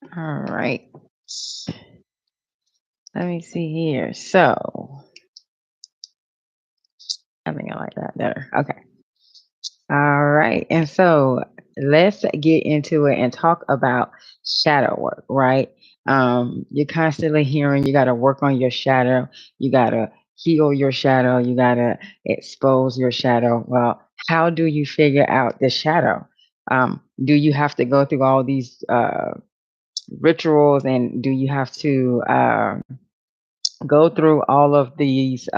All right. Let me see here. So I think I like that better. Okay. All right. And so let's get into it and talk about shadow work, right? You're constantly hearing you got to work on your shadow, you got to heal your shadow, you got to expose your shadow. Well, how do you figure out the shadow? Do you have to go through all these rituals, and do you have to go through all of these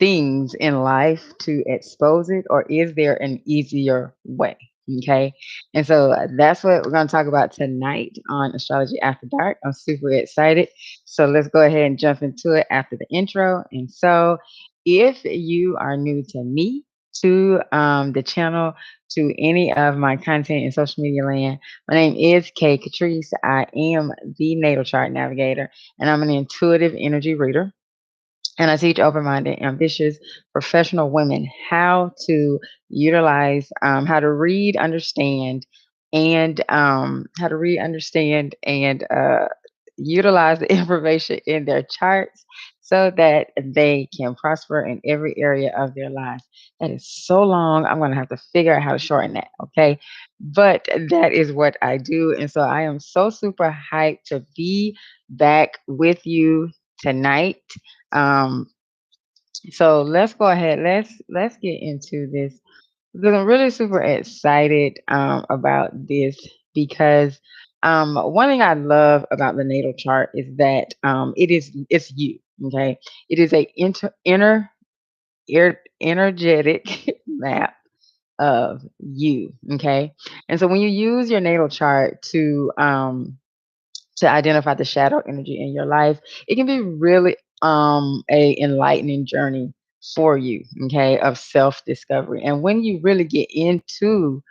things in life to expose it, or is there an easier way? Okay. And so that's what we're going to talk about tonight on Astrology After Dark. I'm super excited. So let's go ahead and jump into it after the intro. And so, if you are new to me, to the channel, to any of my content in social media land, my name is kkatrice. I am the Natal Chart Navigator, and I'm an intuitive energy reader, and I teach open minded, ambitious, professional women how to utilize, how to read, understand, and utilize the information in their charts so that they can prosper in every area of their lives. That is so long. I'm going to have to figure out how to shorten that. Okay. But that is what I do. And so I am so super hyped to be back with you tonight. um, so let's go ahead. Let's get into this because I'm really super excited about this because one thing I love about the natal chart is that it's you. Okay, it is a energetic map of you. Okay, and so when you use your natal chart to identify the shadow energy in your life, it can be really a enlightening journey for you, okay, of self-discovery. And when you really get into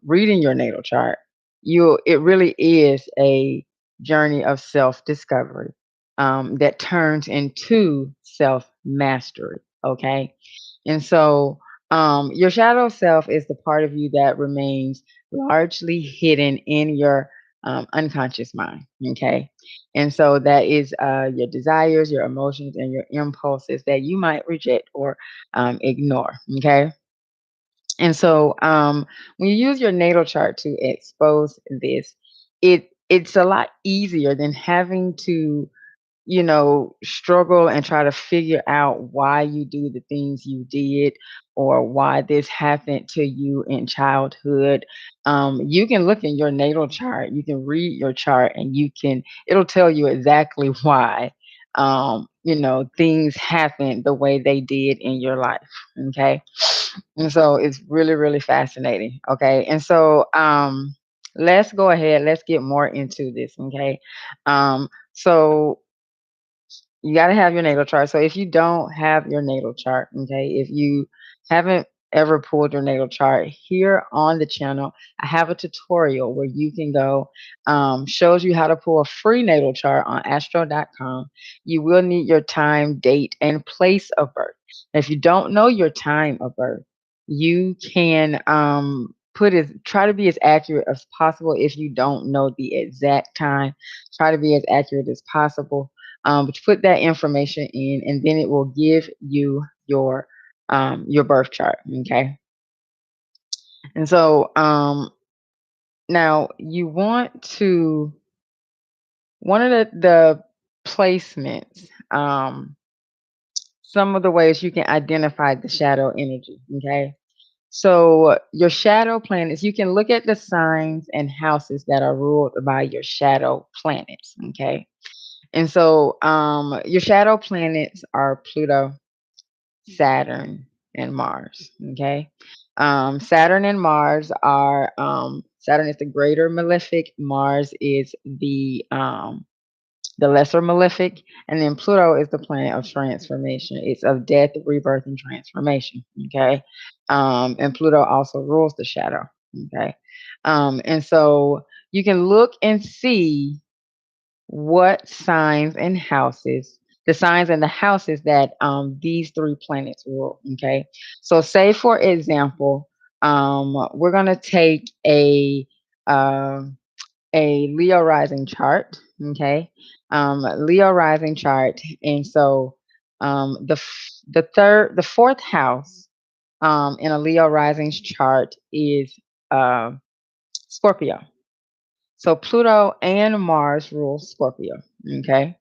reading your natal chart, you it really is a journey of self-discovery that turns into self-mastery, okay? And so your shadow self is the part of you that remains largely hidden in your unconscious mind. Okay. And so that is your desires, your emotions, and your impulses that you might reject or ignore. Okay. And so when you use your natal chart to expose this, it's a lot easier than having to struggle and try to figure out why you do the things you did or why this happened to you in childhood. You can look in your natal chart, you can read your chart, and it'll tell you exactly why, things happened the way they did in your life. Okay. And so it's really, really fascinating. Okay. And so, let's go ahead, let's get more into this. Okay. So you got to have your natal chart. So if you don't have your natal chart, okay, if you haven't ever pulled your natal chart, here on the channel, I have a tutorial where you can go, shows you how to pull a free natal chart on astro.com. You will need your time, date, and place of birth. Now, if you don't know your time of birth, you can try to be as accurate as possible. If you don't know the exact time, try to be as accurate as possible, but you put that information in, and then it will give you your birth chart. Okay, and so now you want to one of the placements. Some of the ways you can identify the shadow energy. Okay, so your shadow planets, you can look at the signs and houses that are ruled by your shadow planets. Okay, and so your shadow planets are Pluto, Saturn, and Mars. Okay. Saturn and Mars are Saturn is the greater malefic, Mars is the lesser malefic, and then Pluto is the planet of transformation. It's of death, rebirth, and transformation. Okay. And Pluto also rules the shadow. Okay. And so you can look and see what signs and houses, the signs and the houses that these three planets rule. Okay. So, say for example, we're going to take a, um a Leo rising chart. Okay, Leo rising chart, and so the fourth house in a Leo rising chart is uh, Scorpio. So Pluto and Mars rule Scorpio. Okay,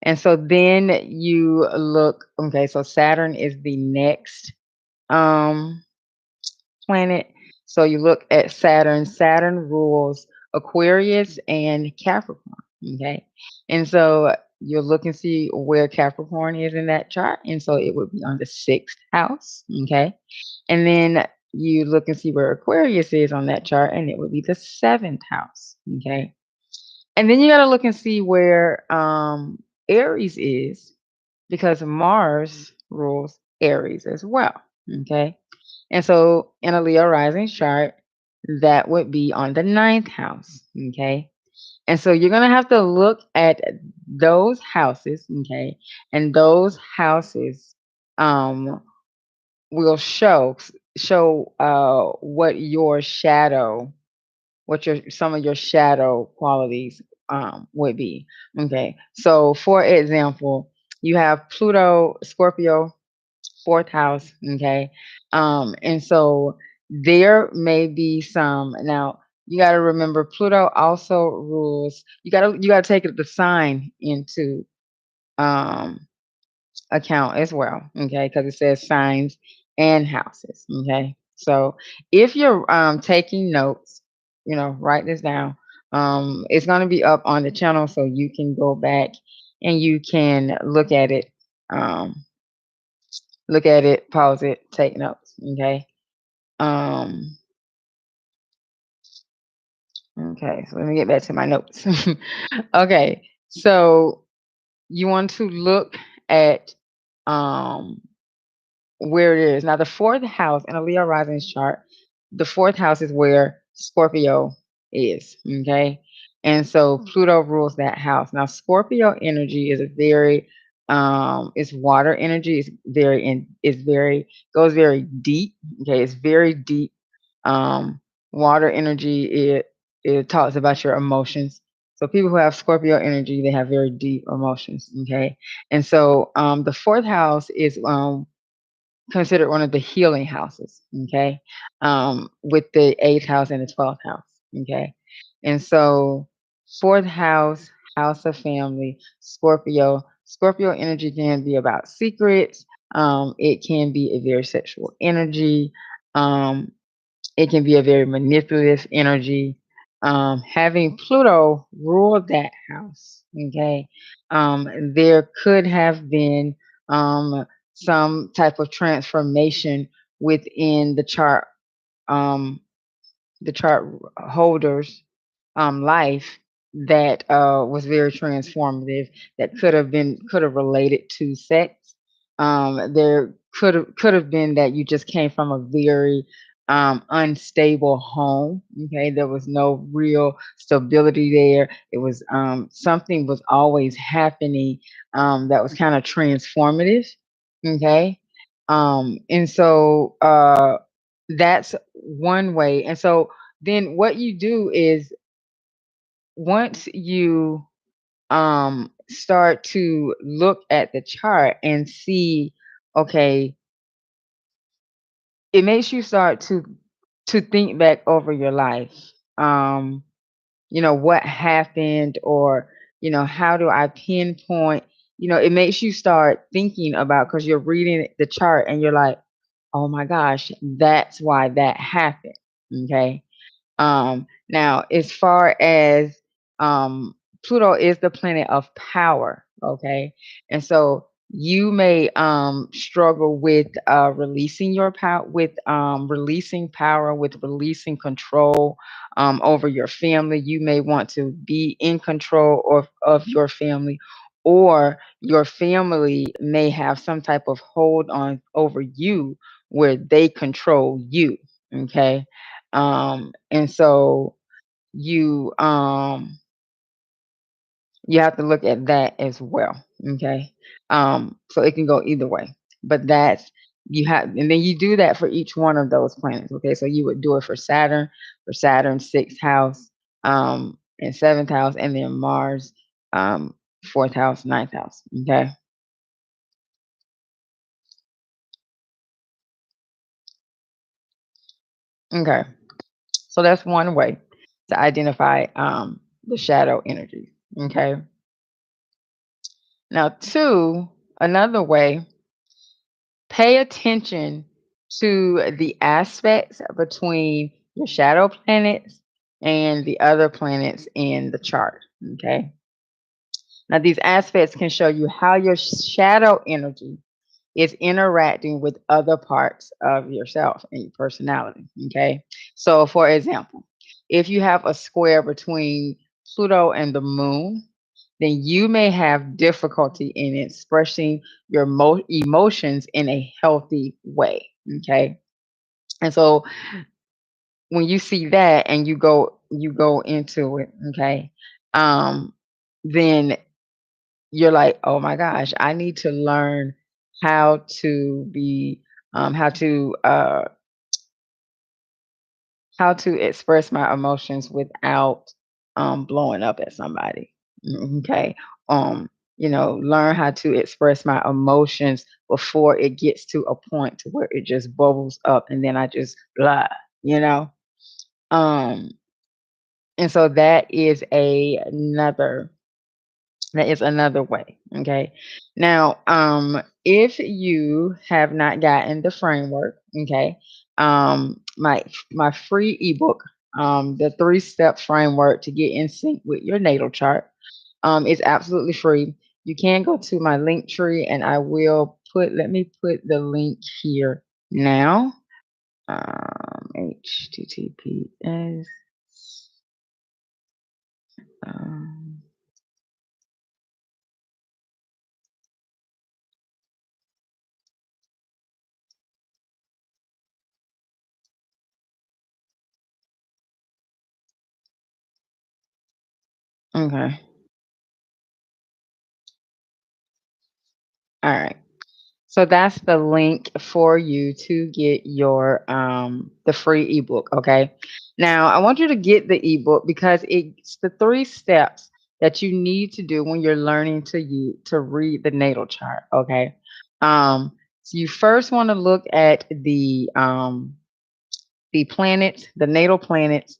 and so then you look. Okay, so Saturn is the next um planet. So you look at Saturn. Saturn rules Aquarius and Capricorn. Okay. And so you look and see where Capricorn is in that chart. And so it would be on the sixth house. Okay. And then you look and see where Aquarius is on that chart, and it would be the seventh house. Okay. And then you got to look and see where Aries is, because Mars rules Aries as well. Okay. And so in a Leo rising chart, that would be on the ninth house. Okay. And so you're going to have to look at those houses. Okay. And those houses um, will show what your shadow, what your some of your shadow qualities would be. Okay. So for example, you have Pluto, Scorpio, fourth house. Okay. And so there may be some now. You got to remember Pluto also rules. You gotta take the sign into um account as well. Okay, because it says signs and houses. Okay. So if you're taking notes, write this down. It's going to be up on the channel, so you can go back and you can look at it. Um, Look at it, pause it, take notes. Okay. Um, okay, so let me get back to my notes. Okay, so you want to look at um where it is. Now the fourth house in a Leo rising chart, the fourth house is where Scorpio is. Okay. And so Pluto rules that house. Now Scorpio energy is a very it's water energy. It's very goes very deep. Okay, it's very deep. Um Water energy, it talks about your emotions. So people who have Scorpio energy, they have very deep emotions. Okay. And so the fourth house is considered one of the healing houses, okay, with the eighth house and the 12th house, okay. And so, fourth house, house of family, Scorpio. Scorpio energy can be about secrets. It can be a very sexual energy. Um, it can be a very manipulative energy. Having Pluto rule that house, okay, there could have been some type of transformation within um, the chart holder's life that was very transformative. That could have related to sex. There could have been that you just came from a very unstable home. Okay, there was no real stability there. It was something was always happening that was kind of transformative. Okay, and so that's one way. And so then what you do is once you start to look at the chart and see, okay, it makes you start to think back over your life. Um, what happened, or how do I pinpoint, it makes you start thinking about, because you're reading the chart and you're like, oh my gosh, that's why that happened. Okay. Now, as far as Pluto is the planet of power, okay, and so you may struggle with releasing your power, with releasing power, with releasing control over your family. You may want to be in control of your family, or your family may have some type of hold on over you where they control you. Okay. And so you um you have to look at that as well. Okay. So it can go either way. But that's you have, and then you do that for each one of those planets. Okay. So you would do it for Saturn sixth house. in seventh house, and then Mars, um, fourth house, ninth house. Okay. Okay. So that's one way to identify the shadow energy. Okay. Now, two, another way, pay attention to the aspects between your shadow planets and the other planets in the chart. Okay. Now, these aspects can show you how your shadow energy is interacting with other parts of yourself and your personality. Okay. So, for example, if you have a square between Pluto and the moon, then you may have difficulty in expressing your emotions in a healthy way. Okay. And so when you see that and you go into it, okay, um, then you're like, oh my gosh, I need to learn how to be how to express my emotions without blowing up at somebody. Okay. Learn how to express my emotions before it gets to a point to where it just bubbles up and then I just blah, you know. Um and so that is another way. Okay. Now, if you have not gotten the framework, okay, my free ebook, the 3-step framework to get in sync with your natal chart, is absolutely free. You can go to my link tree, and let me put the link here now. HTTPS. Um, okay. All right. So that's the link for you to get your the free ebook, okay? Now, I want you to get the ebook because it's the 3 steps that you need to do when you're learning to read the natal chart, okay? So you first want to look at the planets, the natal planets,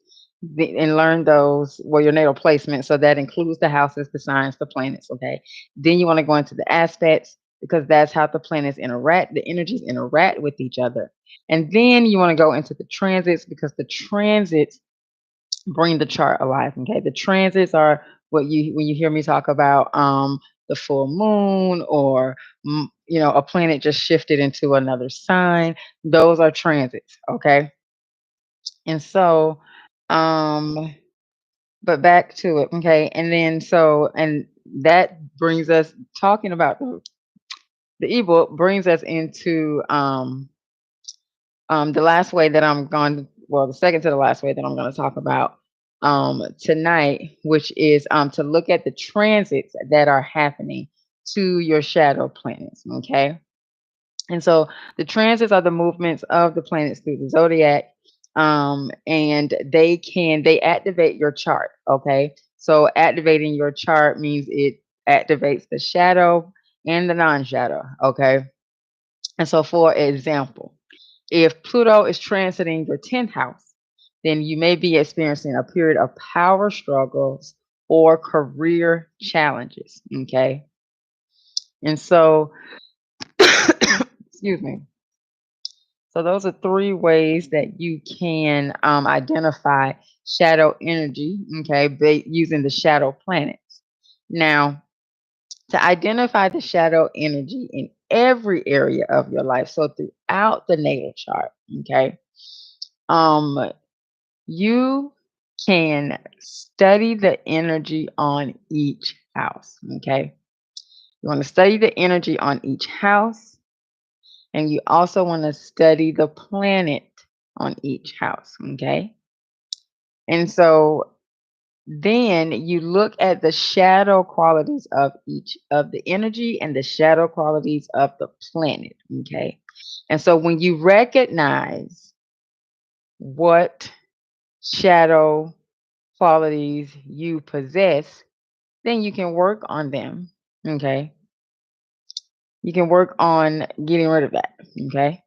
and learn those, well, your natal placement. So that includes the houses, the signs, the planets. Okay. Then you want to go into the aspects because that's how the planets interact, the energies interact with each other. And then you want to go into the transits because the transits bring the chart alive. Okay. The transits are when you hear me talk about the full moon or a planet just shifted into another sign. Those are transits. Okay. And so, um, but back to it, okay? And that brings us talking about the ebook brings us into the last way that I'm going well, the second to the last way that I'm going to talk about tonight, which is to look at the transits that are happening to your shadow planets, okay? And so the transits are the movements of the planets through the zodiac. And they activate your chart. Okay. So activating your chart means it activates the shadow and the non-shadow. Okay. And so for example, if Pluto is transiting your 10th house, then you may be experiencing a period of power struggles or career challenges. Okay. And so excuse me. So those are 3 ways that you can identify shadow energy, okay, using the shadow planets. Now, to identify the shadow energy in every area of your life, so throughout the natal chart, okay, um, you can study the energy on each house, okay. You want to study the energy on each house, and you also want to study the planet on each house. Okay. And so then you look at the shadow qualities of each of the energy and the shadow qualities of the planet. Okay. And so when you recognize what shadow qualities you possess, then you can work on them. Okay. You can work on getting rid of that. Okay.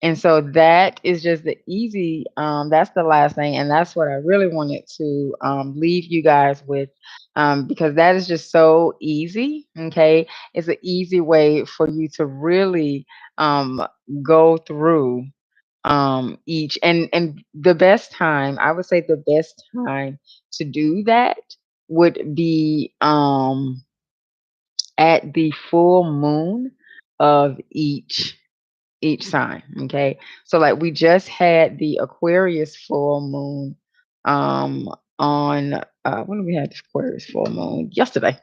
And so that is just the easy, that's the last thing. And that's what I really wanted to leave you guys with, because that is just so easy. Okay. It's an easy way for you to really um, go through each. And the best time, I would say the best time to do that would be at the full moon of each sign. Okay. So like we just had the Aquarius full moon on when did we had the Aquarius full moon? Yesterday.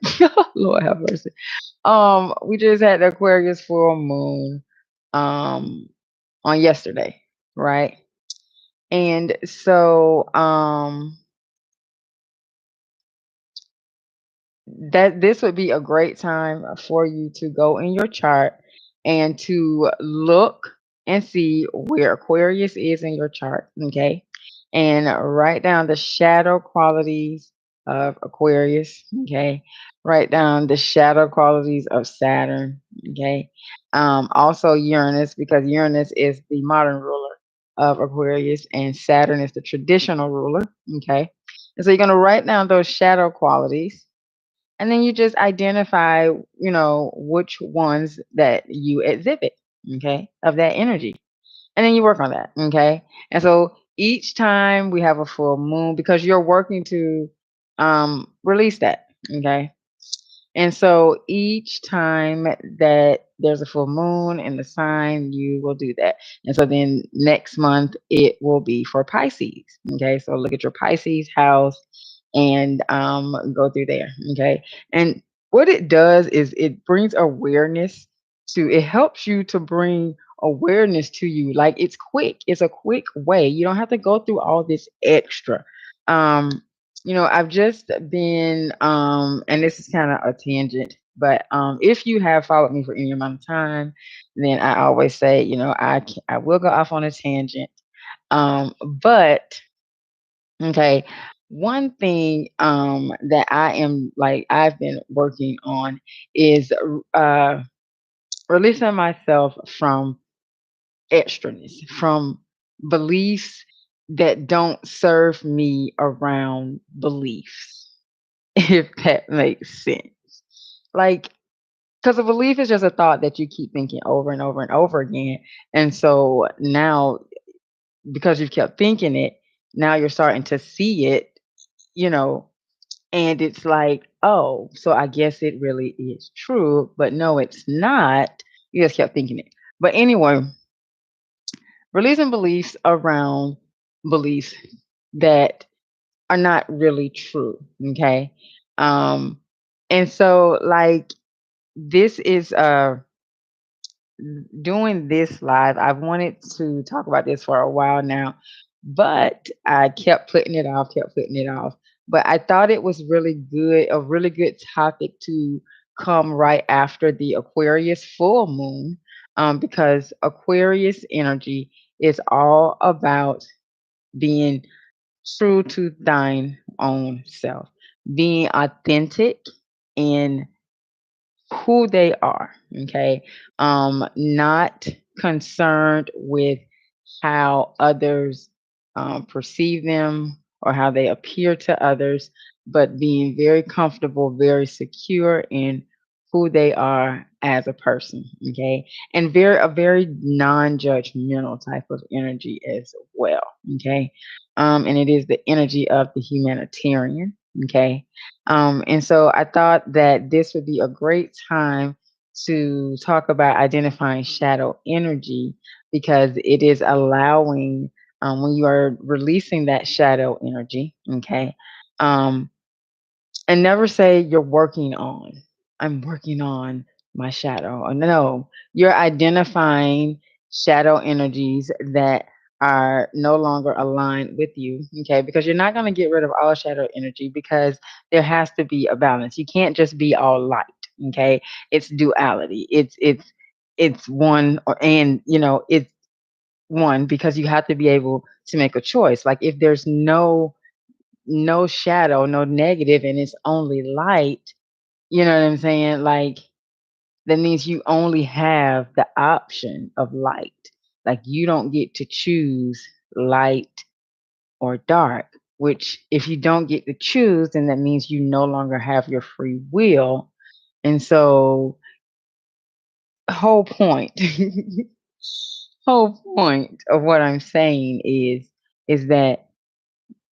Lord have mercy. We just had the Aquarius full moon um on yesterday, right? And so that this would be a great time for you to go in your chart and to look and see where Aquarius is in your chart, okay? And write down the shadow qualities of Aquarius, okay? Write down the shadow qualities of Saturn, okay? Also Uranus, because Uranus is the modern ruler of Aquarius and Saturn is the traditional ruler, okay? And so you're going to write down those shadow qualities and then you just identify, which ones that you exhibit, okay, of that energy. And then you work on that, okay? And so each time we have a full moon, because you're working to release that, okay? And so each time that there's a full moon in the sign, you will do that. And so then next month it will be for Pisces. Okay. So look at your Pisces house and go through there. Okay. And what it does is it brings awareness it helps you to bring awareness to you. Like it's quick. It's a quick way. You don't have to go through all this extra. Um, I've just been, and this is kind of a tangent, but if you have followed me for any amount of time, then I always say, I will go off on a tangent. But okay, one thing that I've been working on is uh, releasing myself from extraness, from beliefs that don't serve me around beliefs, if that makes sense. Like, because a belief is just a thought that you keep thinking over and over and over again. And so now, because you've kept thinking it, now you're starting to see it, you know, and it's like, oh, so I guess it really is true. But no, it's not. You just kept thinking it. But anyway, releasing beliefs around beliefs that are not really true. Okay. Um, and so like this is doing this live. I've wanted to talk about this for a while now, but I kept putting it off, kept putting it off. But I thought it was really good, a really good topic to come right after the Aquarius full moon, because Aquarius energy is all about being true to thine own self, being authentic in who they are, okay? Not concerned with how others perceive them or how they appear to others, but being very comfortable, very secure in who they are as a person, okay? And a very non-judgmental type of energy as well, okay? And it is the energy of the humanitarian, okay? And so I thought that this would be a great time to talk about identifying shadow energy because it is allowing, when you are releasing that shadow energy, okay, um, and never say you're working on, I'm working on my shadow. Or no, you're identifying shadow energies that are no longer aligned with you. Okay. Because you're not going to get rid of all shadow energy because there has to be a balance. You can't just be all light. Okay. It's duality. It's one and it's one because you have to be able to make a choice. Like if there's no no shadow, no negative, and it's only light, you know what I'm saying? Like, that means you only have the option of light. Like, you don't get to choose light or dark, which if you don't get to choose, then that means you no longer have your free will. And so, whole point, whole point of what I'm saying is that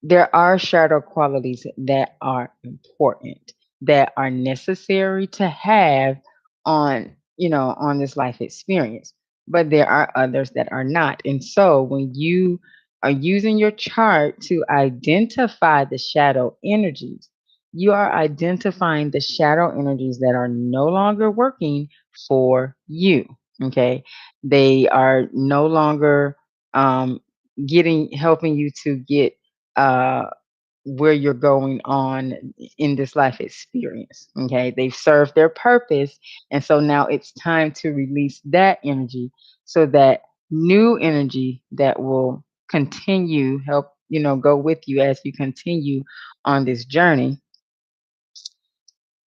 there are shadow qualities that are important, that are necessary to have on, on this life experience. But there are others that are not. And so when you are using your chart to identify the shadow energies, you are identifying the shadow energies that are no longer working for you. Okay. They are no longer um, helping you to get uh, where you're going on in this life experience. Okay, they've served their purpose, and so now it's time to release that energy so that new energy that will continue help go with you as you continue on this journey.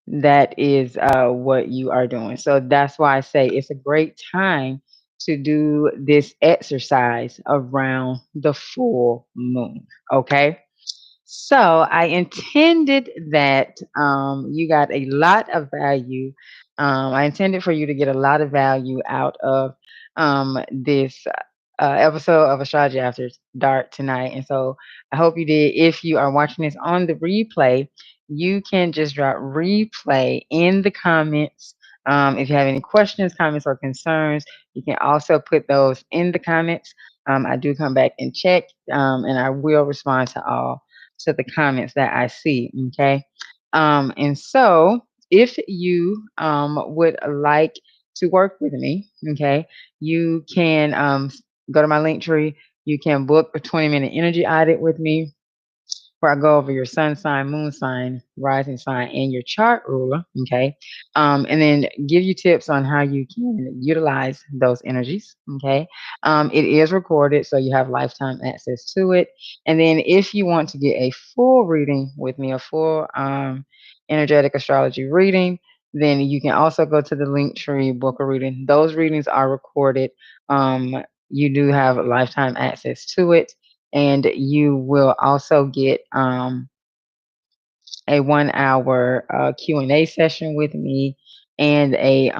That is what you are doing. So that's why I say it's a great time to do this exercise around the full moon. Okay. So I intended that you got a lot of value. I intended for you to get a lot of value out of this episode of Astrology After Dark tonight. And so I hope you did. If you are watching this on the replay, you can just drop replay in the comments. If you have any questions, comments, or concerns, you can also put those in the comments. I do come back and check, and I will respond to the comments that I see. Okay. And so if you would like to work with me, okay, you can go to my link tree. You can book a 20-minute energy audit with me where I go over your sun sign, moon sign, rising sign, and your chart ruler. Okay. And then give you tips on how you can utilize those energies. Okay. It is recorded, so you have lifetime access to it. And then if you want to get a full reading with me, a full energetic astrology reading, then you can also go to the link tree, book a reading. Those readings are recorded. You do have lifetime access to it, and you will also get a 1 hour Q&A session with me and a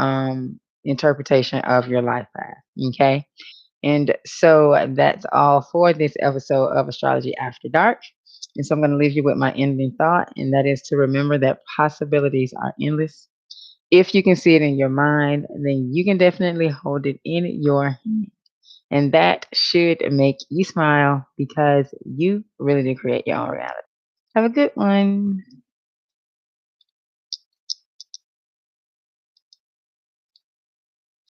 interpretation of your life path. Okay. And so that's all for this episode of Astrology After Dark. And so I'm going to leave you with my ending thought, and that is to remember that possibilities are endless. If you can see it in your mind, then you can definitely hold it in your hand. And that should make you smile because you really do create your own reality. Have a good one.